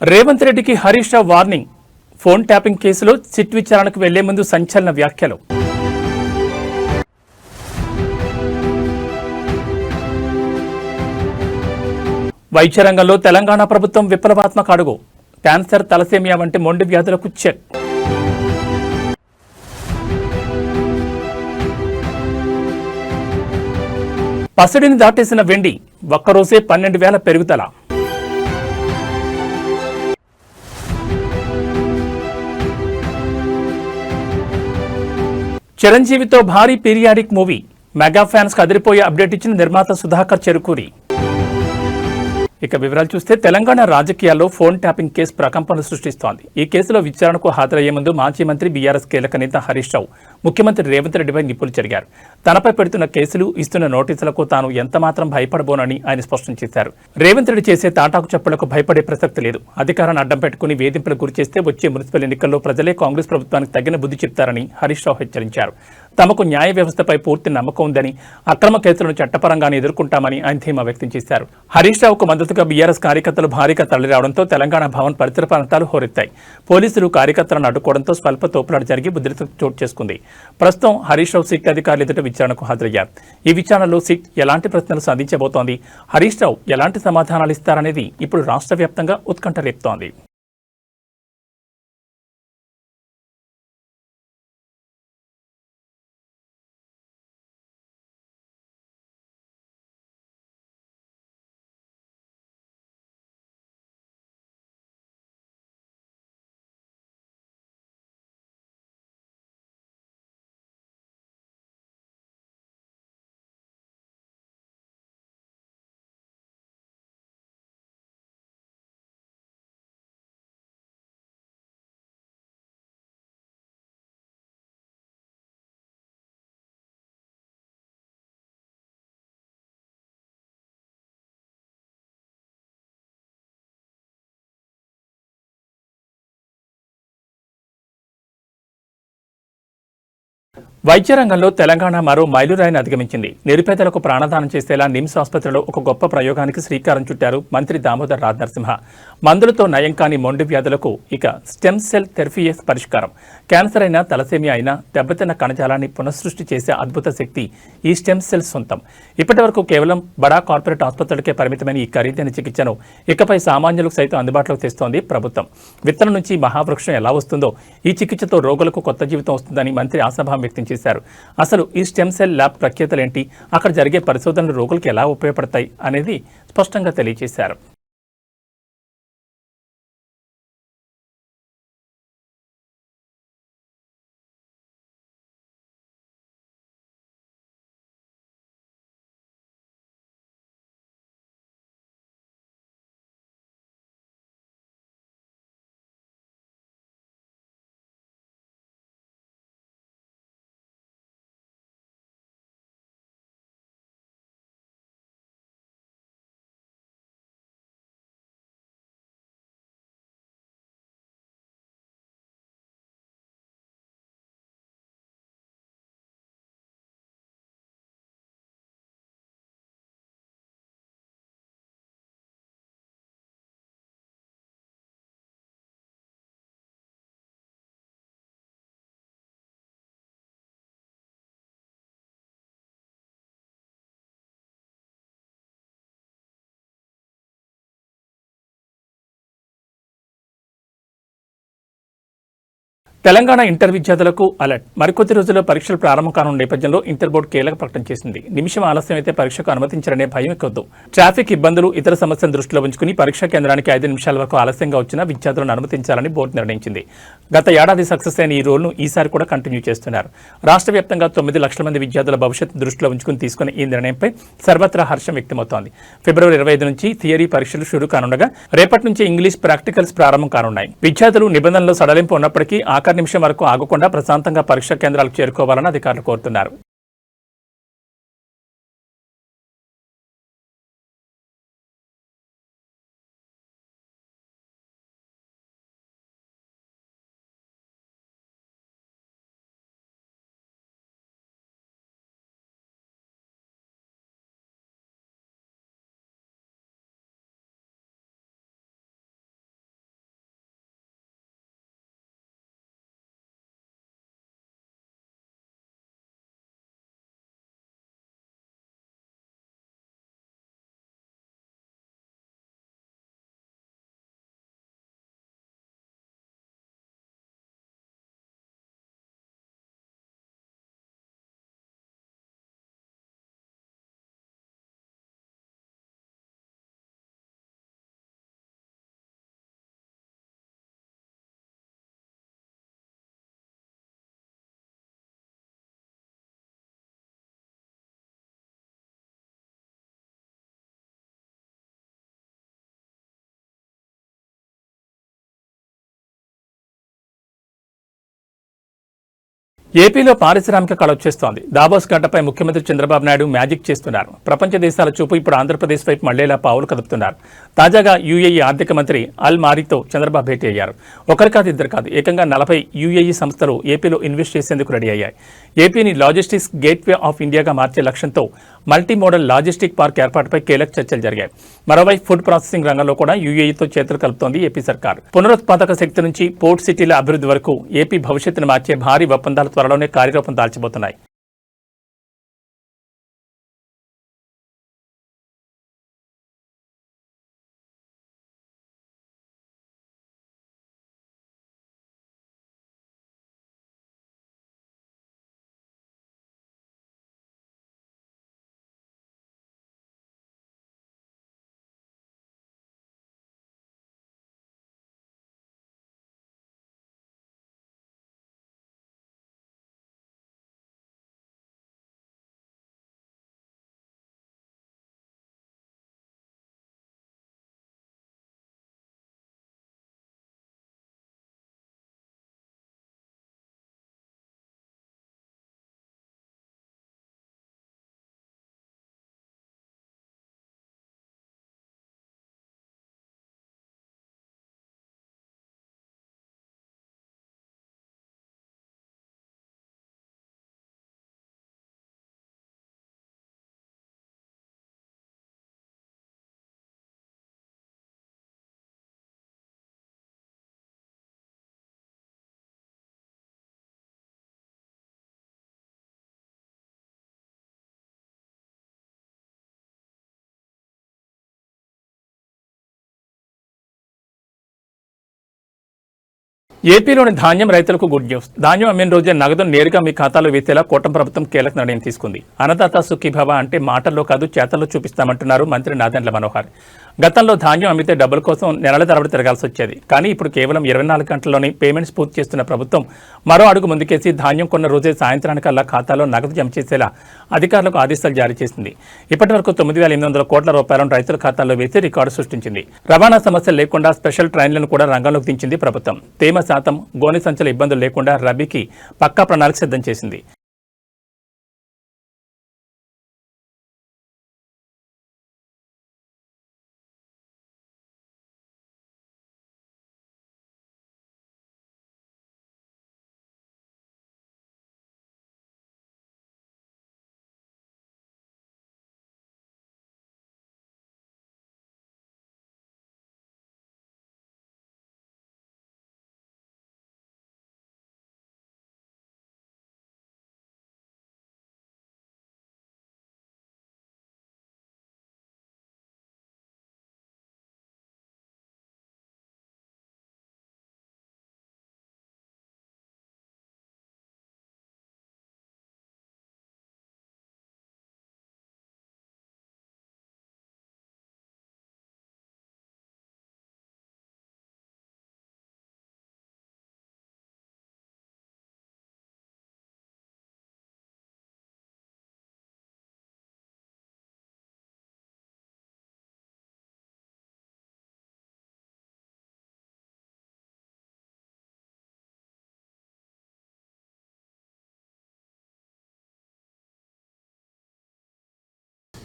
రేవంత్ రెడ్డికి Harish Rao warning. Phone tapping కేసులో SIT విచారణకు వెళ్లే ముందు సంచలన వ్యాఖ్యలు. వైద్య రంగంలో తెలంగాణ ప్రభుత్వం విప్లవాత్మక అడుగు. క్యాన్సర్, తలసేమియా వంటి మొండి వ్యాధులకు చెక్. పసిడిని దాటేసిన వెండి, ఒక్కరోజే 12,000 పెరుగుదల. చిరంజీవితో భారీ పీరియాడిక్ మూవీ. మెగా ఫ్యాన్స్ కు అదిరిపోయే అప్డేట్ ఇచ్చిన నిర్మాత సుధాకర్ చెరుకూరి. ఇక వివరాలు చూస్తే తెలంగాణ రాజకీయాల్లో ఫోన్ ట్యాపింగ్ కేసు ప్రకంపనలు సృష్టిస్తోంది. ఈ కేసులో విచారణకు హాజరయ్యే ముందు మాజీ మంత్రి బీఆర్ఎస్ కీలక నేత హరీష్ రావు ముఖ్యమంత్రి రేవంత్ రెడ్డిపై నిప్పులు చెరిగారు. తనపై పెడుతున్న కేసులు, ఇస్తున్న నోటీసులకు తాను ఎంతమాత్రం భయపడబోనని ఆయన స్పష్టం చేశారు. రేవంత్ రెడ్డి చేసే తాటాకు చప్పులకు భయపడే ప్రసక్తి లేదు. అధికారాన్ని అడ్డం పెట్టుకుని వేధింపులకు గురిచేస్తే వచ్చే మున్సిపల్ ఎన్నికల్లో ప్రజలే కాంగ్రెస్ ప్రభుత్వానికి తగిన బుద్ధి చెప్తారని హరీష్ రావు హెచ్చరించారు. తమకు న్యాయ వ్యవస్థపై పూర్తి నమ్మకం ఉందని, అక్రమ కేసులను చట్టపరంగానే ఎదుర్కొంటామని ఆయన ధీమా వ్యక్తం చేశారు. హరీష్ రావుకు మద్దతుగా బీఆర్ఎస్ కార్యకర్తలు భారీగా తరలిరావడంతో తెలంగాణ భవన్ పరిసర ప్రాంతాలు హోరెత్తాయి. పోలీసులు కార్యకర్తలను అడ్డుకోవడంతో స్వల్ప తోపులాట జరిగి ఉద్రిక్తత చోటు చేసుకుంది. ప్రస్తుతం హరీష్ రావు సిట్ అధికారులు ఎదుట విచారణకు హాజరయ్యారు. ఈ విచారణలో సిట్ ఎలాంటి ప్రశ్నలు సాధించబోతోంది, హరీష్ రావు ఎలాంటి సమాధానాలు ఇస్తారనేది ఇప్పుడు రాష్ట్ర వ్యాప్తంగా ఉత్కంఠ రేపుతోంది. వైద్య రంగంలో తెలంగాణ మరో మైలురాయిని అధిగమించింది. నిరుపేదలకు ప్రాణదానం చేసేలా నిమ్స్ ఆసుపత్రిలో ఒక గొప్ప ప్రయోగానికి శ్రీకారం చుట్టారు మంత్రి దామోదర్ రాజనరసింహ. మందులతో నయం కాని మొండి వ్యాధులకు ఇక స్టెమ్ సెల్ థెరపీయే పరిష్కారం. క్యాన్సర్ అయినా, తలసేమియా అయినా దెబ్బతిన్న కణజాలాన్ని పునఃసృష్టి చేసే అద్భుత శక్తి ఈ స్టెమ్ సెల్స్ సొంతం. ఇప్పటి వరకు కేవలం బడా కార్పొరేట్ ఆసుపత్రులకే పరిమితమైన ఈ ఖరీదైన చికిత్సను ఇకపై సామాన్యులకు సైతం అందుబాటులోకి తెస్తోంది ప్రభుత్వం. విత్తనం నుంచి మహావృక్షం ఎలా వస్తుందో ఈ చికిత్సతో రోగులకు కొత్త జీవితం వస్తుందని మంత్రి ఆశాభావం వ్యక్తం చేశారు. అసలు ఈ స్టెమ్ సెల్ ల్యాబ్ ప్రత్యేకతలేంటి, అక్కడ జరిగే పరిశోధనలు రోగులకు ఎలా ఉపయోగపడతాయి అనేది స్పష్టంగా తెలియజేశారు. తెలంగాణ ఇంటర్ విద్యార్థులకు అలర్ట్. మరికొద్ది రోజుల్లో పరీక్షలు ప్రారంభం కానున్న నేపథ్యంలో ఇంటర్ బోర్డు కీలక ప్రకటన చేసింది. నిమిషం ఆలస్యం అయితే పరీక్షకు అనుమతించారనే భయం ఎక్కువద్దు. ట్రాఫిక్ ఇబ్బందులు, ఇతర సమస్యలను దృష్టిలో ఉంచుకుని పరీక్షా కేంద్రానికి 5 నిమిషాల వరకు ఆలస్యంగా వచ్చిన విద్యార్థులను అనుమతించాలని బోర్డు నిర్ణయించింది. గత ఏడాది సక్సెస్ అయిన ఈ రూల్ను ఈసారి కూడా కంటిన్యూ చేస్తున్నారు. రాష్ట్ర వ్యాప్తంగా 9 లక్షల మంది విద్యార్థుల భవిష్యత్తు దృష్టిలో ఉంచుకుని తీసుకున్న ఈ నిర్ణయంపై సర్వత్రా హర్షం వ్యక్తమవుతోంది. ఫిబ్రవరి 25 నుంచి థియరీ పరీక్షలు షురూ కానుండగా రేపటి నుంచి ఇంగ్లీష్ ప్రాక్టికల్స్ ప్రారంభం కానున్నాయి. విద్యార్థులు నిబంధనలు సడలింపు ఉన్నప్పటికీ ఆఖరి నిమిషం వరకు ఆగకుండా ప్రశాంతంగా పరీక్షా కేంద్రాలకు చేరుకోవాలని అధికారులు కోరుతున్నారు. ఏపీలో పారిశ్రామిక కళ వచ్చేస్తోంది. దాబోస్ గడ్డపై ముఖ్యమంత్రి చంద్రబాబు నాయుడు మ్యాజిక్ చేస్తున్నారు. ప్రపంచ దేశాల చూపు ఇప్పుడు ఆంధ్రప్రదేశ్ వైపు మళ్లేలా పావులు కదుపుతున్నారు. తాజాగా యూఏఈ ఆర్థిక మంత్రి అల్ మారీతో చంద్రబాబు భేటీ అయ్యారు. ఒకరు కాదు ఇద్దరు కాదు, ఏకంగా 40 యూఏఈ సంస్థలు ఏపీలో ఇన్వెస్ట్ చేసేందుకు రెడీ అయ్యాయి. ఏపీని లాజిస్టిక్స్ గేట్వే ఆఫ్ ఇండియాగా మార్చే లక్ష్యంతో మల్టీ మోడల్ లాజిస్టిక్ పార్క్ ఏర్పాటుపై కీలక చర్చలు జరిగాయి. మరోవైపు ఫుడ్ ప్రాసెసింగ్ రంగంలో కూడా యూఏఈతో చేతులు కలుపుతోంది ఏపీ సర్కార్. పునరుత్పాదక శక్తి నుంచి పోర్ట్ సిటీల అభివృద్ధి వరకు ఏపీ భవిష్యత్తును మార్చే భారీ ఒప్పందాలు త్వరలోనే కార్యరూపం దాల్చబోతున్నాయి. ఏపీలోని ధాన్యం రైతులకు గుడ్ న్యూస్. ధాన్యం అమ్మిన రోజే నగదును నేరుగా మీ ఖాతాలో వేసేలా కూటమి ప్రభుత్వం కీలక నిర్ణయం తీసుకుంది. అన్నదాత సుఖీభవ అంటే మాటల్లో కాదు చేతల్లో చూపిస్తామంటున్నారు మంత్రి నాదెండ్ల మనోహర్. గతంలో ధాన్యం అమ్మితే డబ్బుల కోసం నెలల తరబడి తిరగాల్సి వచ్చేది. కానీ ఇప్పుడు కేవలం 24 గంటల్లోనే పేమెంట్స్ పూర్తి చేస్తున్న ప్రభుత్వం మరో అడుగు ముందుకేసి ధాన్యం కొన్న రోజే సాయంత్రానికల్లా ఖాతాలో నగదు జమ చేసేలా అధికారులకు ఆదేశాలు జారీ చేసింది. ఇప్పటి వరకు 9,800 కోట్ల రూపాయలను రైతుల ఖాతాల్లో వేసి రికార్డు సృష్టించింది. రవాణా సమస్యలు లేకుండా స్పెషల్ ట్రైన్లను కూడా రంగంలోకి దించింది ప్రభుత్వం. తేమ శాతం, గోనె సంచుల ఇబ్బందులు లేకుండా రబీకి పక్కా ప్రణాళిక సిద్ధం చేసింది.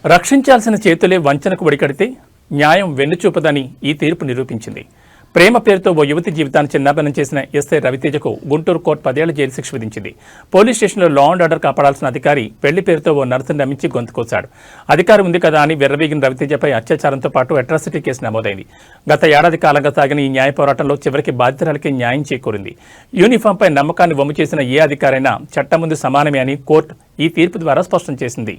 రక్షించాల్సిన చేతులే వంచనకు ఒడికడితే న్యాయం వెన్నుచూపదని ఈ తీర్పు నిరూపించింది. ప్రేమ పేరుతో ఓ యువతి జీవితాన్ని చిన్నాభిన్నం చేసిన ఎస్ఐ రవితేజకు గుంటూరు కోర్టు 10 ఏళ్ల జైలు శిక్ష విధించింది. పోలీస్ స్టేషన్లో లా అండ్ ఆర్డర్ కాపాడాల్సిన అధికారి పెళ్లి పేరుతో ఓ నర్సును నమ్మించి గొంతుకోశాడు. అధికారం ఉంది కదా అని విర్రవీగిన రవితేజపై అత్యాచారంతో పాటు అట్రాసిటీ కేసు నమోదైంది. గత ఏడాది కాలంగా సాగిన ఈ న్యాయ పోరాటంలో చివరికి బాధితురాలకి న్యాయం చేకూరింది. యూనిఫామ్పై నమ్మకాన్ని వమ్ము చేసిన ఏ అధికారైనా చట్టం ముందు సమానమే అని కోర్టు ఈ తీర్పు ద్వారా స్పష్టం చేసింది.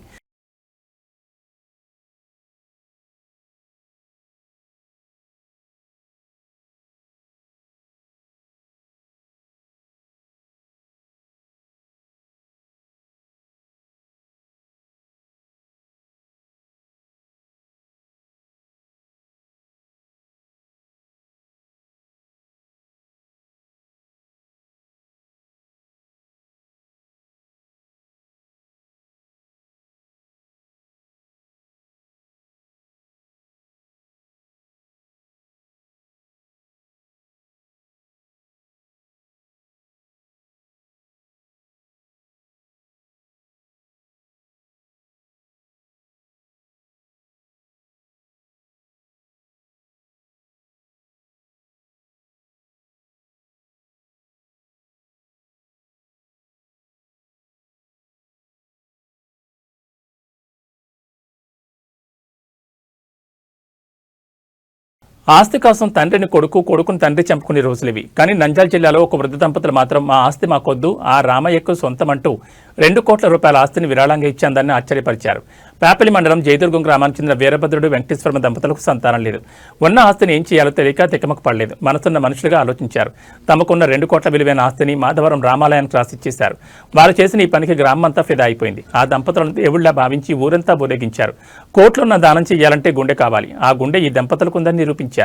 ఆస్తి కోసం తండ్రిని కొడుకు, కొడుకుని తండ్రి చంపుకునే రోజులివి. కానీ నంద్యాల జిల్లాలో ఒక వృద్ధ దంపతులు మాత్రం మా ఆస్తి మాకొద్దు, ఆ రామయ్యకు సొంతమంటూ 2 కోట్ల రూపాయల ఆస్తిని విరాళంగా ఇచ్చేందాన్ని ఆశ్చర్యపరిచారు. పేపలి మండలం జయదుర్గం గ్రామానికి చెందిన వీరభద్రుడు, వెంకటేశ్వర దంపతులకు సంతానం లేదు. ఉన్న ఆస్తిని ఏం చేయాలో తెలియక తికమక పడలేదు. మనసున్న మనుషులుగా ఆలోచించారు. తమకున్న 2 కోట్ల విలువైన ఆస్తిని మాధవరం రామాలయానికి రాసిచ్చేశారు. వారు చేసిన ఈ పనికి గ్రామమంతా ఫిదా అయిపోయింది. ఆ దంపతులను దేవుళ్లా భావించి ఊరంతా ఊరేగించారు. కోట్లున్న దానం చేయాలంటే గుండె కావాలి. ఆ గుండె ఈ దంపతులకు ఉందని నిరూపించారు.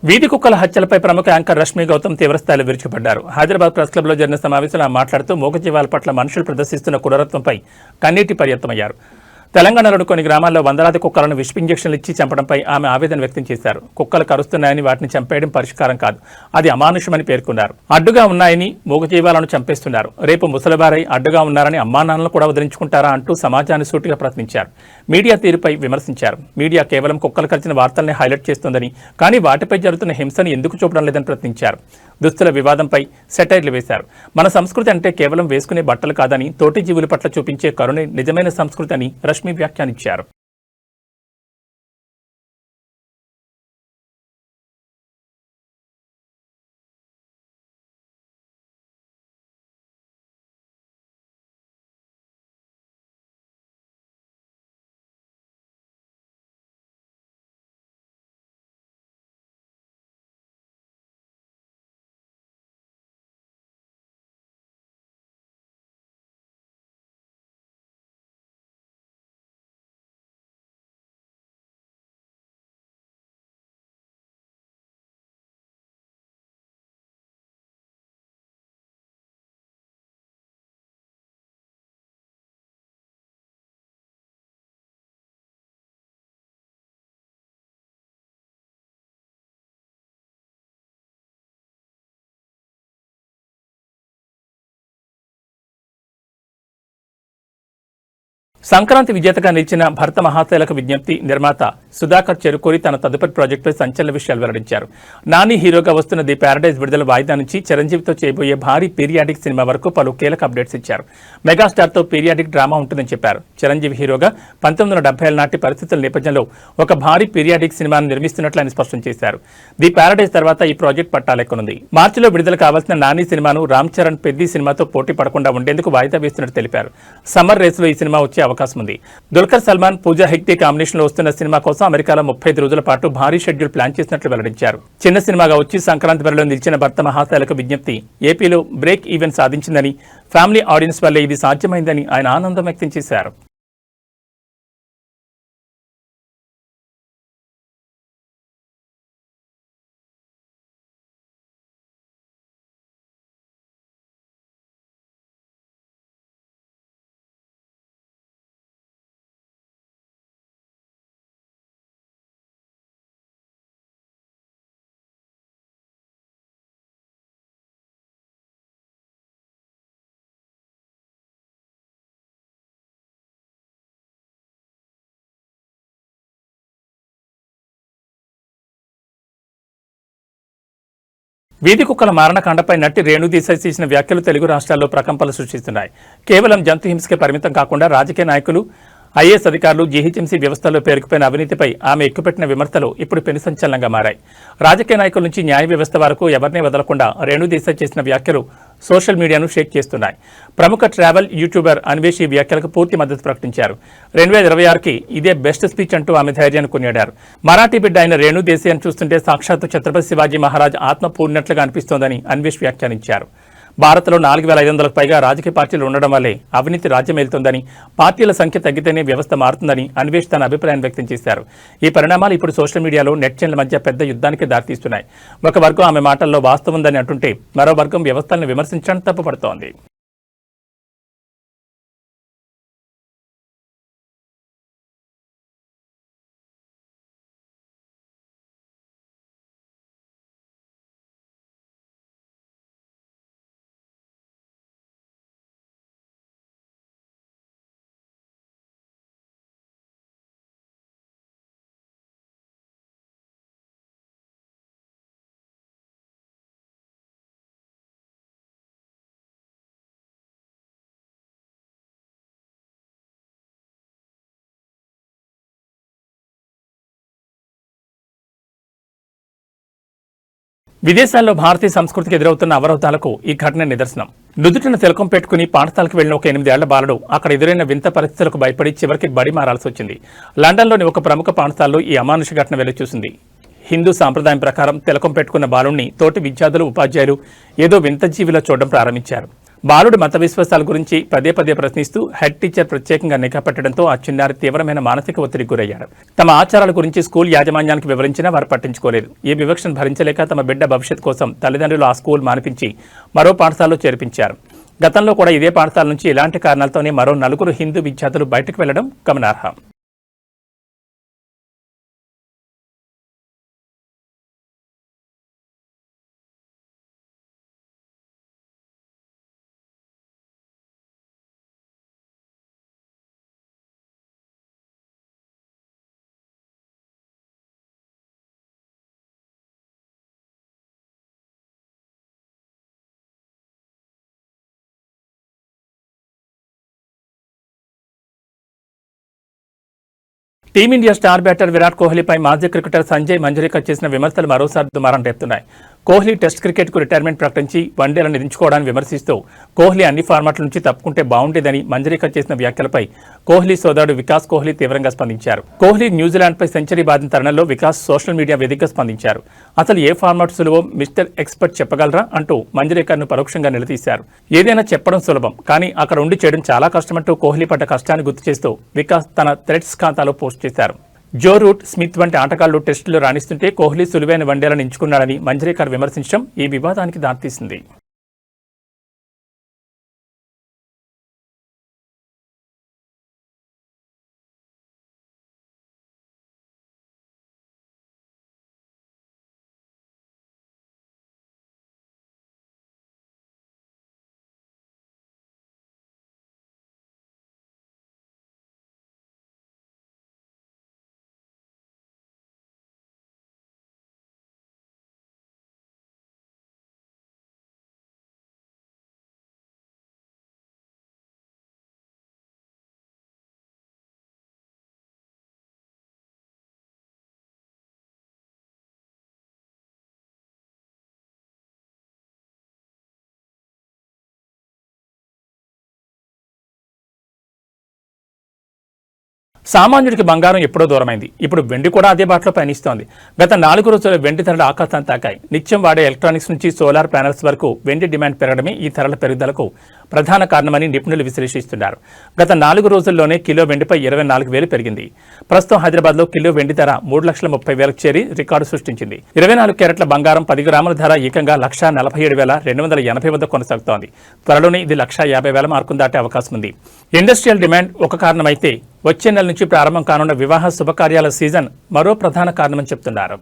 వీధి కుక్కల హత్యలపై ప్రముఖ యాంకర్ రష్మి గౌతమ్ తీవ్రస్థాయిలో విరుచుకుపడ్డారు. హైదరాబాద్ ప్రెస్ క్లబ్లో జరిగిన సమావేశంలో మాట్లాడుతూ మూగజీవాల పట్ల మనుషులు ప్రదర్శిస్తున్న క్రూరత్వంపై కన్నీటి పర్యంతమయ్యారు. తెలంగాణలోని కొన్ని గ్రామాల్లో వందలాది కుక్కలను విష ఇంజెక్షన్లు ఇచ్చి చంపడంపై ఆమె ఆవేదన వ్యక్తం చేశారు. కుక్కలు కరుస్తున్నాయని వాటిని చంపేయడం పరిష్కారం కాదు, అది అమానుషమని పేర్కొన్నారు. అడ్డుగా ఉన్నాయని మూగజీవాలను చంపేస్తున్నారు. రేపు ముసలివారై అడ్డుగా ఉన్నారని అమ్మానాన్నలు కూడా వదిలించుకుంటారా అంటూ సమాజాన్ని సూటిగా ప్రశ్నించారు. మీడియా తీరుపై విమర్శించారు. మీడియా కేవలం కుక్కలు కరిచిన వార్తల్ని హైలైట్ చేస్తోందని, కానీ వాటిపై జరుగుతున్న హింసను ఎందుకు చూపడం లేదని ప్రశ్నించారు. దుస్తుల వివాదంపై సెటైర్లు వేశారు. మన సంస్కృతి అంటే కేవలం వేసుకునే బట్టలు కాదని, తోటి జీవుల పట్ల చూపించే కరుణే నిజమైన సంస్కృతి అని రష్మి వ్యాఖ్యానించారు. సంక్రాంతి విజేతగా నిలిచిన భరత మహాశైలకు విజ్ఞప్తి. నిర్మాత సుధాకర్ చెరుకూరి తన తదుపరి ప్రాజెక్టుపై సంచలన విషయాలు వెల్లడించారు. నాని హీరోగా వస్తున్న ది ప్యారడైజ్ విడుదల వాయిదా నుంచి చిరంజీవితో చేయబోయే భారీ పీరియాడిక్ సినిమా వరకు పలు కీలక అప్డేట్స్ ఇచ్చారు. మెగాస్టార్తో పీరియాడిక్ డ్రామా ఉంటుందని చెప్పారు. చిరంజీవి హీరోగా 1970 నాటి పరిస్థితుల నేపథ్యంలో ఒక భారీ పీరియాడిక్ సినిమాను నిర్మిస్తున్నట్లు ఆయన స్పష్టం చేశారు. ది ప్యారడైజ్ తర్వాత ఈ ప్రాజెక్ట్ పట్టాలెక్కనుంది. మార్చిలో విడుదల కావాల్సిన నాని సినిమాను రామ్ చరణ్ పెద్ది సినిమాతో పోటీ పడకుండా ఉండేందుకు వాయిదా వేస్తున్నట్టు తెలిపారు. సమ్మర్ రేసులో ఈ సినిమా వచ్చే అవకాశం ఉంది. దుల్కర్ సల్మాన్, పూజా హెగ్డే కాంబినేషన్ లో వస్తున్న సినిమా కోసం అమెరికాలో 35 రోజుల పాటు భారీ షెడ్యూల్ ప్లాన్ చేసినట్లు వెల్లడించారు. చిన్న సినిమాగా వచ్చి సంక్రాంతి బరిలో నిలిచిన భర్త మహాశైలకు విజ్ఞప్తి. ఏపీలో బ్రేక్ ఈవెన్ సాధించిందని, ఫ్యామిలీ ఆడియన్స్ వల్లే ఇది సాధ్యమైందని ఆయన ఆనందం వ్యక్తం చేశారు. వీధి కుక్కల మారణకాండపై నటి రేణు దేశాయ్ చేసిన వ్యాఖ్యలు తెలుగు రాష్ట్రాల్లో ప్రకంపనలు సృష్టిస్తున్నాయి. కేవలం జంతు హింసకే పరిమితం కాకుండా రాజకీయ నాయకులు, ఐఏఎస్ అధికారులు, జీహెచ్ఎంసీ వ్యవస్థల్లో పేరుకుపోయిన అవినీతిపై ఆమె ఎక్కుపెట్టిన విమర్శలు ఇప్పుడు పెను సంచలనంగా మారాయి. రాజకీయ నాయకుల నుంచి న్యాయ వ్యవస్థ వరకు ఎవరినీ వదలకుండా రేణు దేశాయ్ చేసిన వ్యాఖ్యలు సోషల్ మీడియాను షేక్ చేస్తున్నాయి. ప్రముఖ ట్రావెల్ యూట్యూబర్ అన్వేష్ ఈ వ్యాఖ్యలకు పూర్తి మద్దతు ప్రకటించారు. 2026కి ఇదే బెస్ట్ స్పీచ్ అంటూ ఆమె ధైర్యాన్ని కొనియాడారు. మరాఠీ బిడ్డ అయిన రేణు దేశాయ్ను చూస్తుంటే సాక్షాత్తు ఛత్రపతి శివాజీ మహారాజ్ ఆత్మ పూర్ణట్లుగా అనిపిస్తోందని అన్వేష్ వ్యాఖ్యానించారు. భారత్లో 4,500కు పైగా రాజకీయ పార్టీలు ఉండడం వల్లే అవినీతి రాజ్యమేలుతోందని, పార్టీల సంఖ్య తగ్గితేనే వ్యవస్థ మారుతుందని అన్వేష్ తన అభిప్రాయం వ్యక్తం చేశారు. ఈ పరిణామాలు ఇప్పుడు సోషల్ మీడియాలో నెటిజన్ల మధ్య పెద్ద యుద్ధానికి దారితీస్తున్నాయి. ఒక వర్గం ఆమె మాటల్లో వాస్తవం ఉందని అంటుంటే, మరో వర్గం వ్యవస్థలను విమర్శించడానికి తప్పుపడుతోంది. విదేశాల్లో భారతీయ సంస్కృతికి ఎదురవుతున్న అవరోధాలకు ఈ ఘటన నిదర్శనం. నుదుటిన తిలకం పెట్టుకుని పాఠశాలకు వెళ్లిన ఒక 8 ఏళ్ల బాలుడు అక్కడ ఎదురైన వింత పరిస్థితులకు భయపడి చివరికి బడి మారాల్సి వచ్చింది. లండన్లోని ఒక ప్రముఖ పాఠశాలలో ఈ అమానుష ఘటన వెలుచూసింది. హిందూ సాంప్రదాయం ప్రకారం తిలకం పెట్టుకున్న బాలుడిని తోటి విద్యార్థులు, ఉపాధ్యాయులు ఏదో వింత జీవిలో చూడడం ప్రారంభించారు. బాలుడి మత విశ్వాసాల గురించి పదే పదే ప్రశ్నిస్తూ హెడ్ టీచర్ ప్రత్యేకంగా నిఘా పెట్టడంతో ఆ చిన్నారి తీవ్రమైన మానసిక ఒత్తిడికి గురయ్యాడు. తమ ఆచారాల గురించి స్కూల్ యాజమాన్యానికి వివరించినా వారు పట్టించుకోలేదు. ఈ వివక్షను భరించలేక తమ బిడ్డ భవిష్యత్ కోసం తల్లిదండ్రులు ఆ స్కూల్ మానిపించి మరో పాఠశాలలో చేర్పించారు. గతంలో కూడా ఇదే పాఠశాల నుంచి ఇలాంటి కారణాలతోనే మరో 4 హిందూ విద్యార్థులు బయటకు వెళ్లడం గమనార్హం. టీమిండియా స్టార్ బ్యాటర్ విరాట్ కోహ్లీపై మాజీ క్రికెటర్ సంజయ్ మంజరేకర్ చేసిన విమర్శలు మరోసారి దుమారం రేపుతున్నాయి. కోహ్లీ టెస్ట్ క్రికెట్కు రిటైర్మెంట్ ప్రకటించి వన్డేలను నిలుచుకోవడాన్ని విమర్శిస్తూ కోహ్లీ అన్ని ఫార్మాట్ల నుంచి తప్పుకుంటే బాగుండేదని మంజరేకర్ చేసిన వ్యాఖ్యలపై కోహ్లీ సోదరుడు వికాస్ కోహ్లీ తీవ్రంగా స్పందించారు. కోహ్లీ న్యూజిలాండ్పై సెంచరీ బాధిన తరుణంలో వికాస్ సోషల్ మీడియా వేదికగా స్పందించారు. అసలు ఏ ఫార్మాట్ సులువో మిస్టర్ ఎక్స్పర్ట్ చెప్పగలరా అంటూ మంజరేకర్ను పరోక్షంగా నిలదీశారు. ఏదైనా చెప్పడం సులభం, కానీ అక్కడ ఉండి చేయడం చాలా కష్టమంటూ కోహ్లీ పడ్డ కష్టాన్ని గుర్తు చేస్తూ వికాస్ తన థ్రెడ్స్ ఖాతాలో పోస్ట్ చేశారు. జో రూట్, స్మిత్ వంటి ఆటగాళ్లు టెస్టులు రాణిస్తుంటే కోహ్లీ సులువైన వన్డేలను ఎంచుకున్నాడని మంజ్రేకర్ విమర్శించడం ఈ వివాదానికి దారితీసింది. సామాన్యుడికి బంగారం ఎప్పుడో దూరమైంది. ఇప్పుడు వెండి కూడా అదే బాటలో పయనిస్తోంది. గత 4 రోజుల వెండి ధరలు ఆకాశాన్ని తాకాయి. నిత్యం వాడే ఎలక్ట్రానిక్స్ నుంచి సోలార్ ప్యానెల్స్ వరకు వెండి డిమాండ్ పెరగడమే ఈ ధరల పెరుగుదలకు ప్రధాన కారణమని నిపుణులు విశ్లేషిస్తున్నారు. గత 4 రోజుల్లోనే కిలో వెండిపై 24,000 పెరిగింది. ప్రస్తుతం హైదరాబాద్లో కిలో వెండి ధర 3,30,000కు చేరి రికార్డు సృష్టించింది. 24 క్యారెట్ల బంగారం 10 గ్రాముల ధర ఏకంగా 1,47,280 వద్ద కొనసాగుతోంది. త్వరలోనే ఇది 1,50,000 మార్కును దాటే అవకాశం ఉంది. ఇండస్ట్రియల్ డిమాండ్ ఒక కారణమైతే వచ్చే నెల నుంచి ప్రారంభం కానున్న వివాహ శుభకార్యాల సీజన్ మరో ప్రధాన కారణమని చెప్తున్నారు.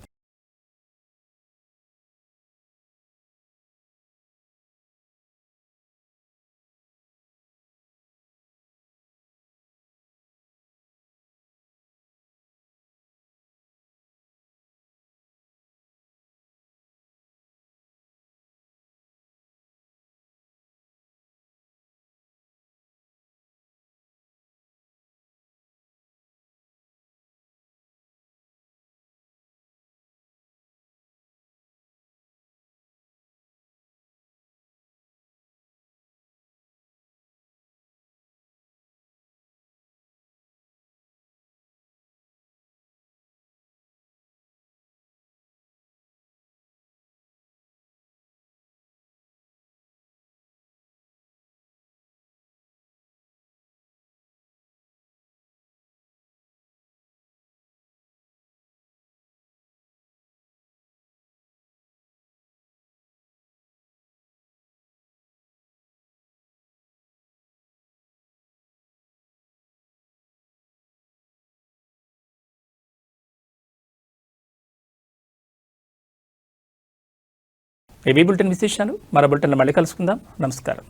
ఏవీ బులెటిన్ విశేషాలు మరో బులెటిన్లో మళ్ళీ కలుసుకుందాం. నమస్కారం.